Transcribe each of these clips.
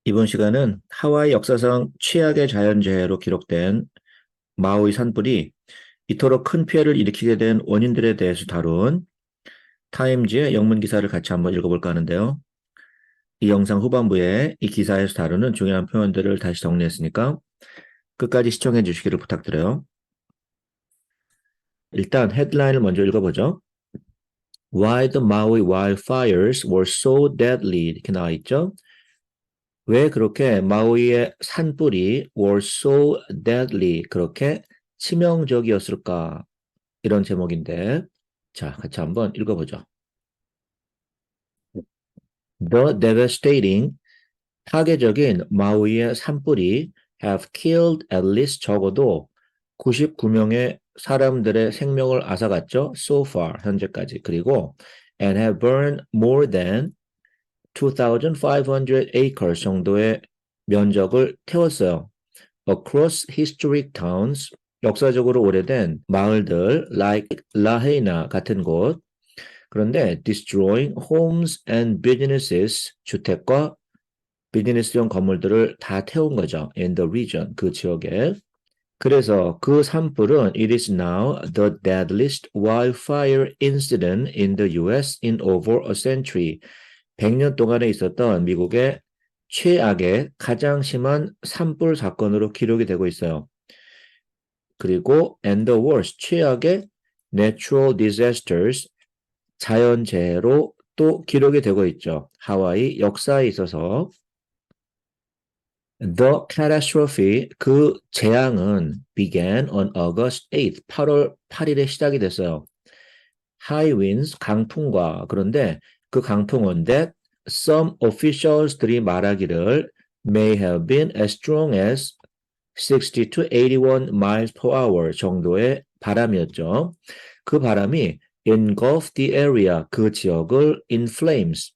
이번 시간은 하와이 역사상 최악의 자연재해로 기록된 마우이 산불이 이토록 큰 피해를 일으키게 된 원인들에 대해서 다룬 타임지의 영문 기사를 같이 한번 읽어볼까 하는데요. 이 영상 후반부에 이 기사에서 다루는 중요한 표현들을 다시 정리했으니까 끝까지 시청해 주시기를 부탁드려요. 일단 헤드라인을 먼저 읽어보죠. Why the Maui wildfires were so deadly 이렇게 나와 있죠. 왜 그렇게 마우이의 산불이 were so deadly 그렇게 치명적이었을까? 이런 제목인데 자, 같이 한번 읽어보죠. The devastating 파괴적인 마우이의 산불이 have killed at least 적어도 99명의 사람들의 생명을 앗아갔죠. So far 현재까지. 그리고 and have burned more than 2,500 acres 정도의 면적을 태웠어요. Across historic towns, 역사적으로 오래된 마을들 like 라헤이나 같은 곳. 그런데 destroying homes and businesses, 주택과 비즈니스용 건물들을 다 태운 거죠. In the region, 그 지역에. 그래서 그 산불은 it is now the deadliest wildfire incident in the US in over a century. 100년 동안에 있었던 미국의 최악의 가장 심한 산불 사건으로 기록이 되고 있어요. 그리고 and the worst, 최악의 natural disasters, 자연재해로 또 기록이 되고 있죠. 하와이 역사에 있어서 The catastrophe, 그 재앙은 began on August 8th, 8월 8일에 시작이 됐어요. High winds, 강풍과 그런데 그 강풍은 that some officials들이 말하기를 may have been as strong as 60 to 81 miles per hour 정도의 바람이었죠. 그 바람이 engulfed the area, 그 지역을 in flames,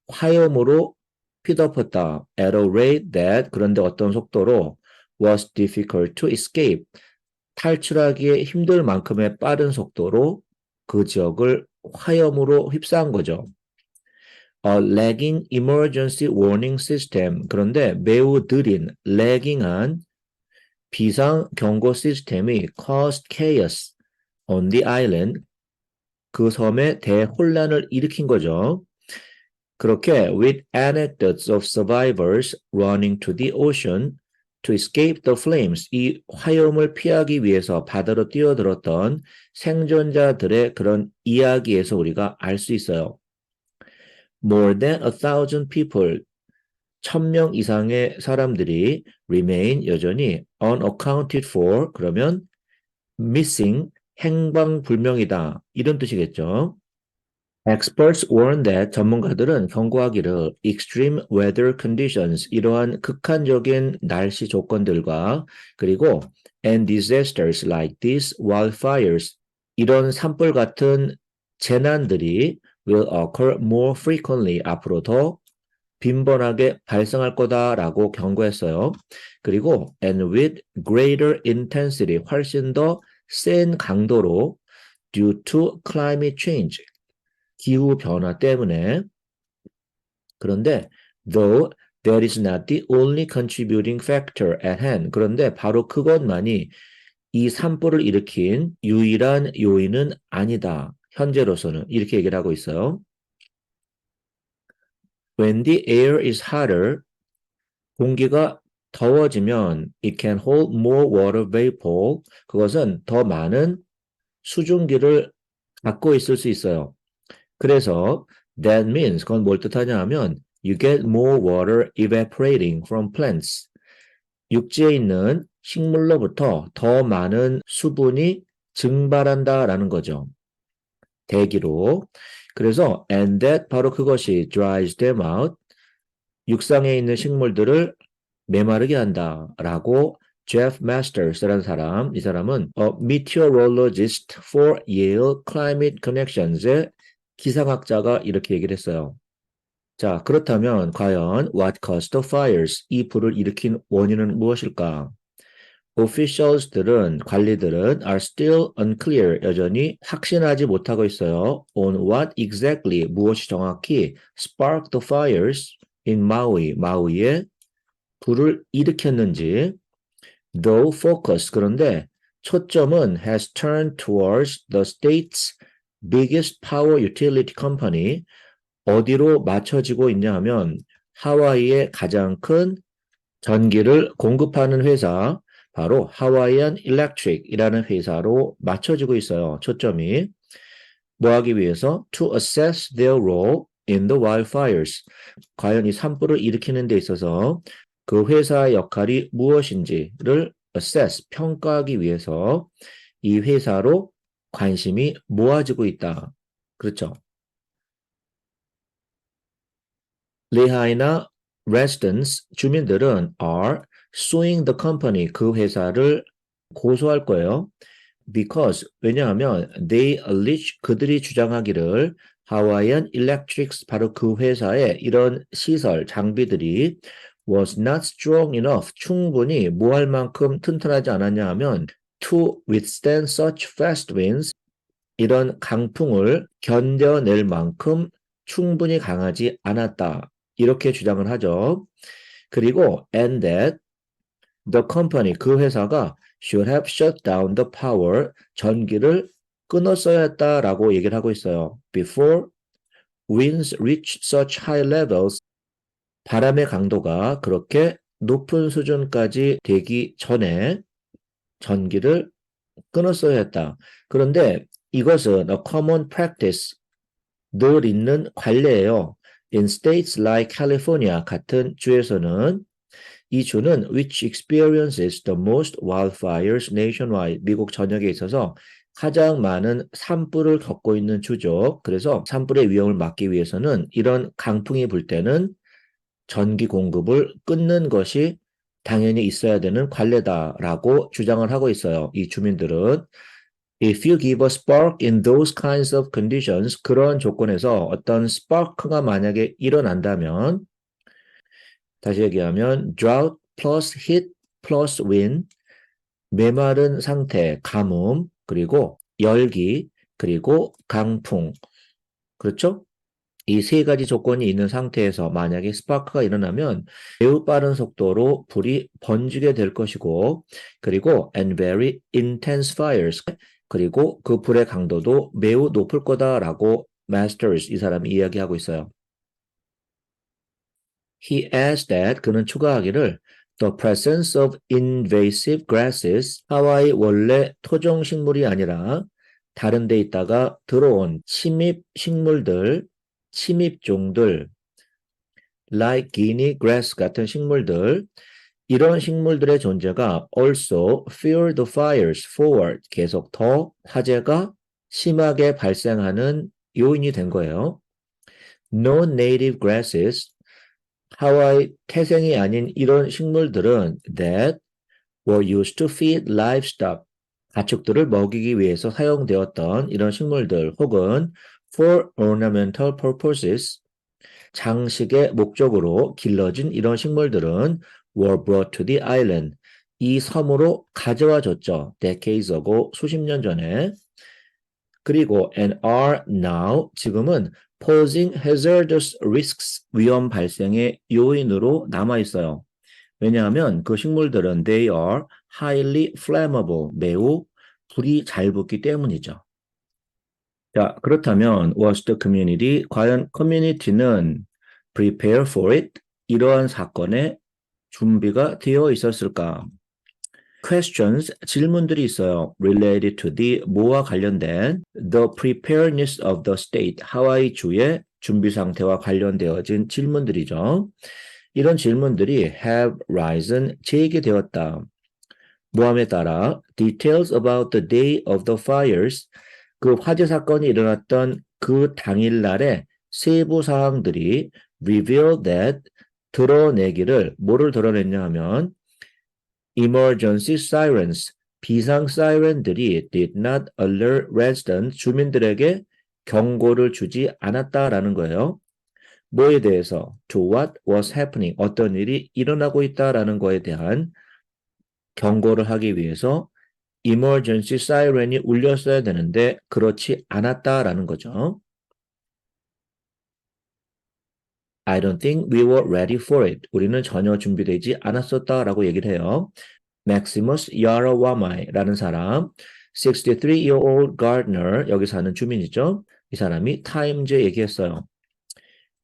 화염으로 휘덮었다. At a rate that, 그런데 어떤 속도로 was difficult to escape, 탈출하기에 힘들 만큼의 빠른 속도로 그 지역을 화염으로 휩싸은 거죠. A lagging emergency warning system, 그런데 매우 느린, lagging한 비상 경고 시스템이 caused chaos on the island, 그 섬에 대혼란을 일으킨 거죠. 그렇게 with anecdotes of survivors running to the ocean to escape the flames, 이 화염을 피하기 위해서 바다로 뛰어들었던 생존자들의 그런 이야기에서 우리가 알 수 있어요. More than 1,000 people, 1,000명 이상의 사람들이 remain, 여전히 unaccounted for, 그러면 missing, 행방불명이다, 이런 뜻이겠죠. Experts warn that, 전문가들은 경고하기를 extreme weather conditions, 이러한 극한적인 날씨 조건들과 그리고 and disasters like these wildfires, 이런 산불 같은 재난들이 will occur more frequently, 앞으로 더 빈번하게 발생할 거다라고 경고했어요. 그리고 and with greater intensity, 훨씬 더 센 강도로 due to climate change, 기후 변화 때문에. 그런데 though that is not the only contributing factor at hand, 그런데 바로 그것만이 이 산불을 일으킨 유일한 요인은 아니다. 현재로서는 이렇게 얘기를 하고 있어요. When the air is hotter, 공기가 더워지면 it can hold more water vapor, 그것은 더 많은 수증기를 갖고 있을 수 있어요. 그래서 that means, 그건 뭘 뜻하냐 하면 you get more water evaporating from plants. 육지에 있는 식물로부터 더 많은 수분이 증발한다라는 거죠. 대기로. 그래서 and that, 바로 그것이 dries them out, 육상에 있는 식물들을 메마르게 한다라고 Jeff Masters라는 사람, 이 사람은 a meteorologist for Yale Climate Connections의 기상학자가 이렇게 얘기를 했어요. 자, 그렇다면 과연 what caused the fires? 이 불을 일으킨 원인은 무엇일까? Officials들은, 관리들은 are still unclear, 여전히 확신하지 못하고 있어요. On what exactly, 무엇이 정확히 sparked the fires in Maui, 마우이의 불을 일으켰는지 though focus 그런데 초점은 has turned towards the state's biggest power utility company 어디로 맞춰지고 있냐 하면 하와이의 가장 큰 전기를 공급하는 회사 바로 하와이안 일렉트릭이라는 회사로 맞춰지고 있어요. 초점이 뭐 하기 위해서 to assess their role in the wildfires 과연 이 산불을 일으키는 데 있어서 그 회사의 역할이 무엇인지를 assess, 평가하기 위해서 이 회사로 관심이 모아지고 있다. 그렇죠. 레하이나 residents, 주민들은 are suing the company, 그 회사를 고소할 거예요. Because, 왜냐하면 they allege, 그들이 주장하기를 하와이안 일렉트릭스, 바로 그 회사의 이런 시설, 장비들이 was not strong enough, 충분히 뭐할 만큼 튼튼하지 않았냐 하면 to withstand such fast winds, 이런 강풍을 견뎌낼 만큼 충분히 강하지 않았다. 이렇게 주장을 하죠. 그리고 and that the company, 그 회사가 should have shut down the power, 전기를 끊었어야 했다라고 얘기를 하고 있어요. Before winds reach such high levels, 바람의 강도가 그렇게 높은 수준까지 되기 전에 전기를 끊었어야 했다. 그런데 이것은 a common practice, 늘 있는 관례예요. In states like California 같은 주에서는 이 주는 which experiences the most wildfires nationwide, 미국 전역에 있어서 가장 많은 산불을 겪고 있는 주죠. 그래서 산불의 위험을 막기 위해서는 이런 강풍이 불 때는 전기 공급을 끊는 것이 당연히 있어야 되는 관례다라고 주장을 하고 있어요. 이 주민들은 If you give a spark in those kinds of conditions, 그런 조건에서 어떤 spark가 만약에 일어난다면 다시 얘기하면 drought plus heat plus wind, 메마른 상태, 가뭄, 그리고 열기, 그리고 강풍. 그렇죠? 이 세 가지 조건이 있는 상태에서 만약에 스파크가 일어나면 매우 빠른 속도로 불이 번지게 될 것이고, 그리고 and very intense fires, 그리고 그 불의 강도도 매우 높을 거다라고 Masters, 이 사람이 이야기하고 있어요. He adds that, 그는 추가하기를 the presence of invasive grasses, 하와이 원래 토종 식물이 아니라 다른 데 있다가 들어온 침입 식물들, 침입종들, like guinea grass 같은 식물들, 이런 식물들의 존재가 also fuel the fires forward, 계속 더 화재가 심하게 발생하는 요인이 된 거예요. No native grasses, 하와이 태생이 아닌 이런 식물들은 that were used to feed livestock, 가축들을 먹이기 위해서 사용되었던 이런 식물들 혹은 for ornamental purposes, 장식의 목적으로 길러진 이런 식물들은 were brought to the island, 이 섬으로 가져와졌죠. decades ago, 수십 년 전에. 그리고 and are now, 지금은 posing hazardous risks, 위험 발생의 요인으로 남아 있어요. 왜냐하면 그 식물들은 they are highly flammable, 매우 불이 잘 붙기 때문이죠. 자, 그렇다면 was the community, 과연 커뮤니티는 prepare for it, 이러한 사건에 준비가 되어 있었을까? questions, 질문들이 있어요. related to the, 뭐와 관련된 the preparedness of the state, 하와이 주의 준비 상태와 관련되어진 질문들이죠. 이런 질문들이 have risen, 제기되었다. 모함에 따라 details about the day of the fires, 그 화재 사건이 일어났던 그 당일날의 세부 사항들이 reveal that, 드러내기를, 뭐를 드러냈냐 하면 emergency sirens, 비상 사이렌들이 did not alert residents, 주민들에게 경고를 주지 않았다라는 거예요. 뭐에 대해서? to what was happening, 어떤 일이 일어나고 있다라는 거에 대한 경고를 하기 위해서 emergency siren이 울렸어야 되는데 그렇지 않았다라는 거죠. I don't think we were ready for it. 우리는 전혀 준비되지 않았었다라고 얘기를 해요. Maximus Yarawamai라는 사람, 63-year-old gardener, 여기 사는 주민이죠. 이 사람이 타임즈에 얘기했어요.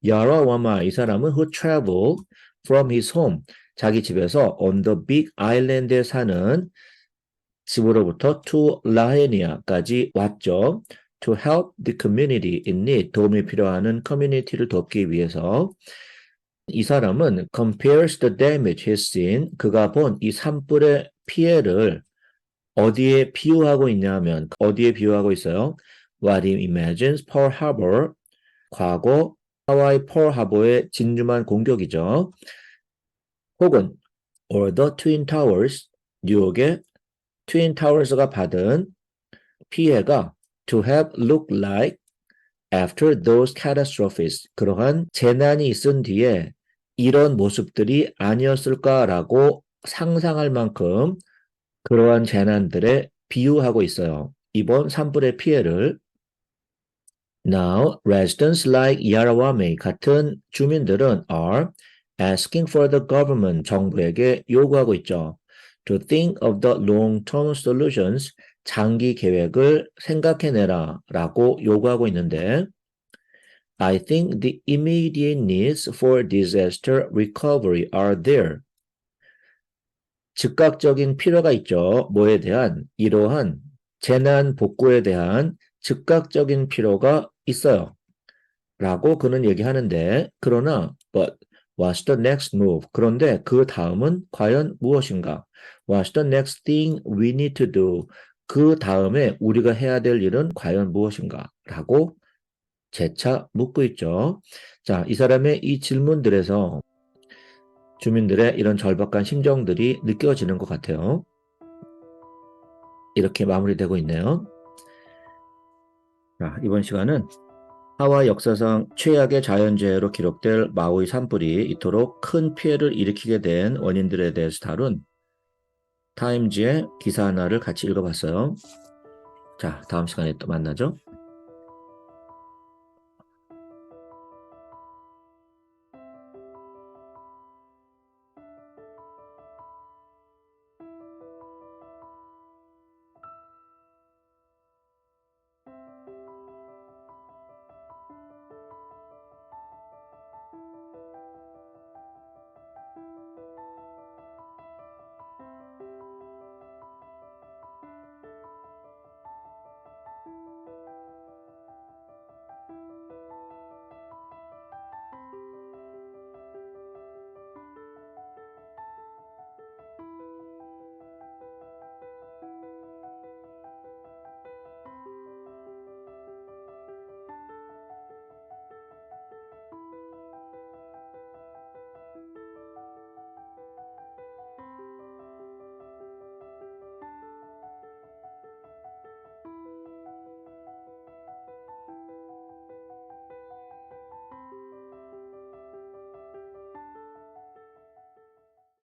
Yarawamai, 이 사람은 who traveled from his home, 자기 집에서 on the big island에 사는 집으로부터 to Lahainia까지 왔죠. To help the community in need, 도움이 필요한 커뮤니티를 돕기 위해서. 이 사람은 compares the damage he's seen, 그가 본 이 산불의 피해를 어디에 비유하고 있냐면 어디에 비유하고 있어요? What he imagines Pearl Harbor, 과거 하와이 펄 하버의 진주만 공격이죠. 혹은 or the Twin Towers, 뉴욕의 트윈 타워스가 받은 피해가 to have looked like after those catastrophes, 그러한 재난이 있은 뒤에 이런 모습들이 아니었을까라고 상상할 만큼 그러한 재난들에 비유하고 있어요. 이번 산불의 피해를. Now, residents like Yarawame 같은 주민들은 are asking for the government, 정부에게 요구하고 있죠. To think of the long-term solutions, 장기 계획을 생각해내라 라고 요구하고 있는데 I think the immediate needs for disaster recovery are there. 즉각적인 필요가 있죠. 뭐에 대한? 이러한 재난 복구에 대한 즉각적인 필요가 있어요. 라고 그는 얘기하는데 그러나 but what's the next move? 그런데 그 다음은 과연 무엇인가? What's the next thing we need to do? 그 다음에 우리가 해야 될 일은 과연 무엇인가? 라고 재차 묻고 있죠. 자, 이 사람의 이 질문들에서 주민들의 이런 절박한 심정들이 느껴지는 것 같아요. 이렇게 마무리되고 있네요. 자, 이번 시간은 하와이 역사상 최악의 자연재해로 기록될 마우이 산불이 이토록 큰 피해를 일으키게 된 원인들에 대해서 다룬 타임즈의 기사 하나를 같이 읽어봤어요. 자, 다음 시간에 또 만나죠.